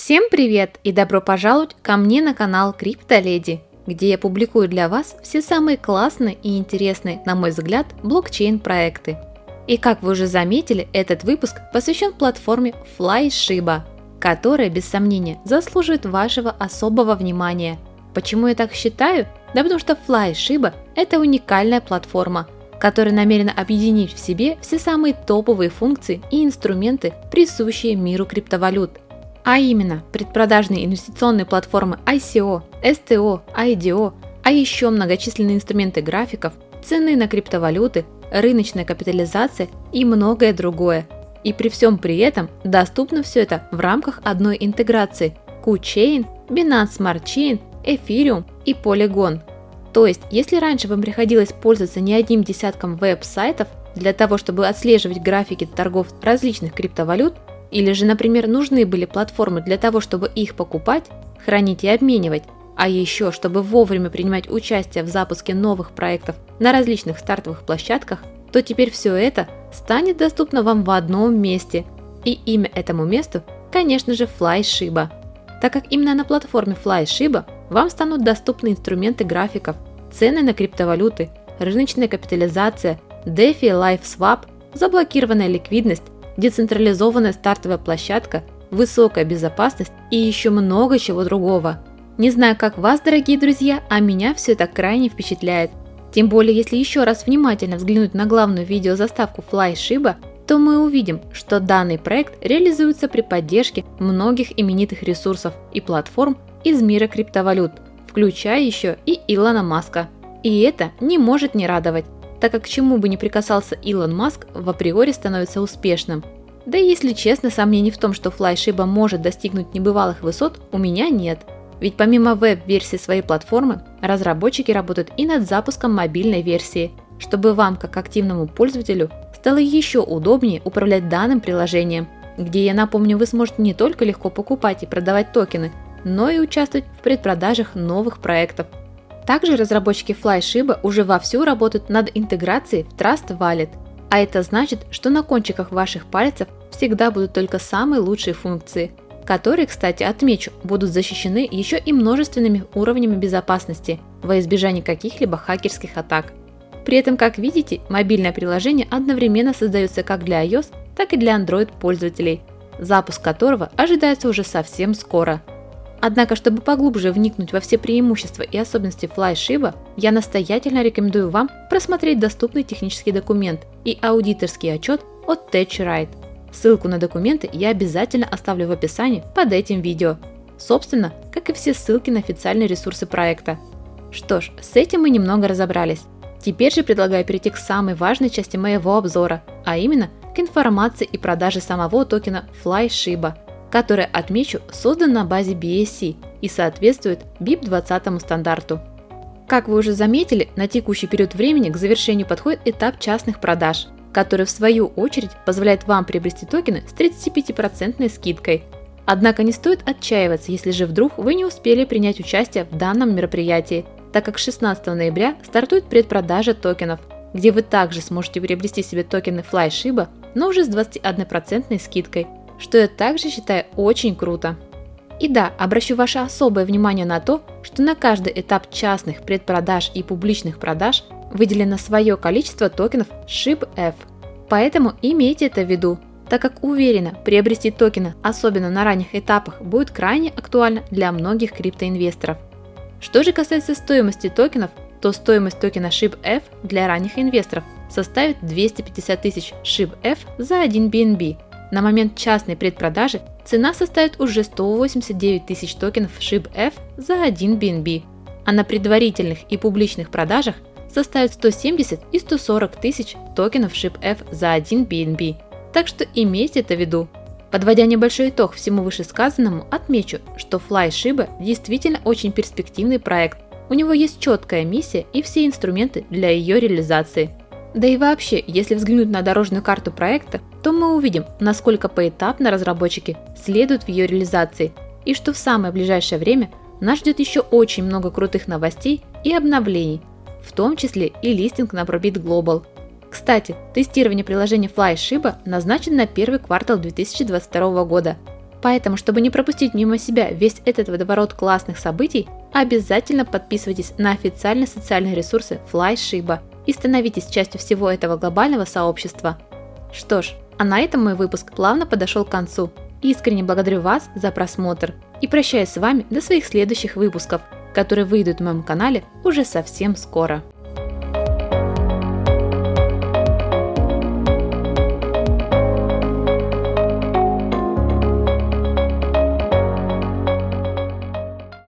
Всем привет и добро пожаловать ко мне на канал CryptoLady, где я публикую для вас все самые классные и интересные, на мой взгляд, блокчейн-проекты. И как вы уже заметили, этот выпуск посвящен платформе FlyShiba, которая, без сомнения, заслуживает вашего особого внимания. Почему я так считаю? Да потому что FlyShiba – это уникальная платформа, которая намерена объединить в себе все самые топовые функции и инструменты, присущие миру криптовалют. А именно, предпродажные инвестиционные платформы ICO, STO, IDO, а еще многочисленные инструменты графиков, цены на криптовалюты, рыночная капитализация и многое другое. И при всем при этом доступно все это в рамках одной интеграции – KuChain, Binance Smart Chain, Ethereum и Polygon. То есть, если раньше вам приходилось пользоваться не одним десятком веб-сайтов для того, чтобы отслеживать графики торгов различных криптовалют, или же, например, нужны были платформы для того, чтобы их покупать, хранить и обменивать, а еще, чтобы вовремя принимать участие в запуске новых проектов на различных стартовых площадках, то теперь все это станет доступно вам в одном месте. И имя этому месту, конечно же, FlyShiba. Так как именно на платформе FlyShiba вам станут доступны инструменты графиков, цены на криптовалюты, рыночная капитализация, DeFi Live Swap, заблокированная ликвидность, децентрализованная стартовая площадка, высокая безопасность и еще много чего другого. Не знаю, как вас, дорогие друзья, а меня все это крайне впечатляет. Тем более, если еще раз внимательно взглянуть на главную видеозаставку FlyShiba, то мы увидим, что данный проект реализуется при поддержке многих именитых ресурсов и платформ из мира криптовалют, включая еще и Илона Маска. И это не может не радовать, так как к чему бы ни прикасался Илон Маск, в априори становится успешным. Да и если честно, сомнений в том, что FlyShiba может достигнуть небывалых высот, у меня нет. Ведь помимо веб-версии своей платформы, разработчики работают и над запуском мобильной версии, чтобы вам, как активному пользователю, стало еще удобнее управлять данным приложением, где, я напомню, вы сможете не только легко покупать и продавать токены, но и участвовать в предпродажах новых проектов. Также разработчики FlyShiba уже вовсю работают над интеграцией в Trust Wallet, а это значит, что на кончиках ваших пальцев всегда будут только самые лучшие функции, которые, кстати, отмечу, будут защищены еще и множественными уровнями безопасности во избежание каких-либо хакерских атак. При этом, как видите, мобильное приложение одновременно создается как для iOS, так и для Android пользователей, запуск которого ожидается уже совсем скоро. Однако, чтобы поглубже вникнуть во все преимущества и особенности FlyShiba, я настоятельно рекомендую вам просмотреть доступный технический документ и аудиторский отчет от TechRight. Ссылку на документы я обязательно оставлю в описании под этим видео. Собственно, как и все ссылки на официальные ресурсы проекта. Что ж, с этим мы немного разобрались. Теперь же предлагаю перейти к самой важной части моего обзора, а именно к информации и продаже самого токена FlyShiba, который, отмечу, создан на базе BSC и соответствует BIP-20 стандарту. Как вы уже заметили, на текущий период времени к завершению подходит этап частных продаж, который в свою очередь позволяет вам приобрести токены с 35% скидкой. Однако не стоит отчаиваться, если же вдруг вы не успели принять участие в данном мероприятии, так как 16 ноября стартует предпродажа токенов, где вы также сможете приобрести себе токены FlyShiba, но уже с 21% скидкой, что я также считаю очень круто. И да, обращу ваше особое внимание на то, что на каждый этап частных предпродаж и публичных продаж выделено свое количество токенов SHIB-F. Поэтому имейте это в виду, так как уверена, приобрести токены, особенно на ранних этапах, будет крайне актуально для многих криптоинвесторов. Что же касается стоимости токенов, то стоимость токена SHIB-F для ранних инвесторов составит 250 тысяч SHIB-F за 1 BNB. На момент частной предпродажи цена составит уже 189 тысяч токенов SHIB-F за 1 BNB, а на предварительных и публичных продажах составит 170 и 140 тысяч токенов SHIB-F за 1 BNB. Так что имейте это в виду. Подводя небольшой итог всему вышесказанному, отмечу, что FlyShiba действительно очень перспективный проект. У него есть четкая миссия и все инструменты для ее реализации. Да и вообще, если взглянуть на дорожную карту проекта, то мы увидим, насколько поэтапно разработчики следуют в ее реализации, и что в самое ближайшее время нас ждет еще очень много крутых новостей и обновлений, в том числе и листинг на Probit Global. Кстати, тестирование приложения FlyShiba назначено на первый квартал 2022 года, Поэтому, чтобы не пропустить мимо себя весь этот водоворот классных событий, обязательно подписывайтесь на официальные социальные ресурсы FlyShiba и становитесь частью всего этого глобального сообщества. Что ж, а на этом мой выпуск плавно подошел к концу. Искренне благодарю вас за просмотр и прощаюсь с вами до своих следующих выпусков, которые выйдут на моем канале уже совсем скоро.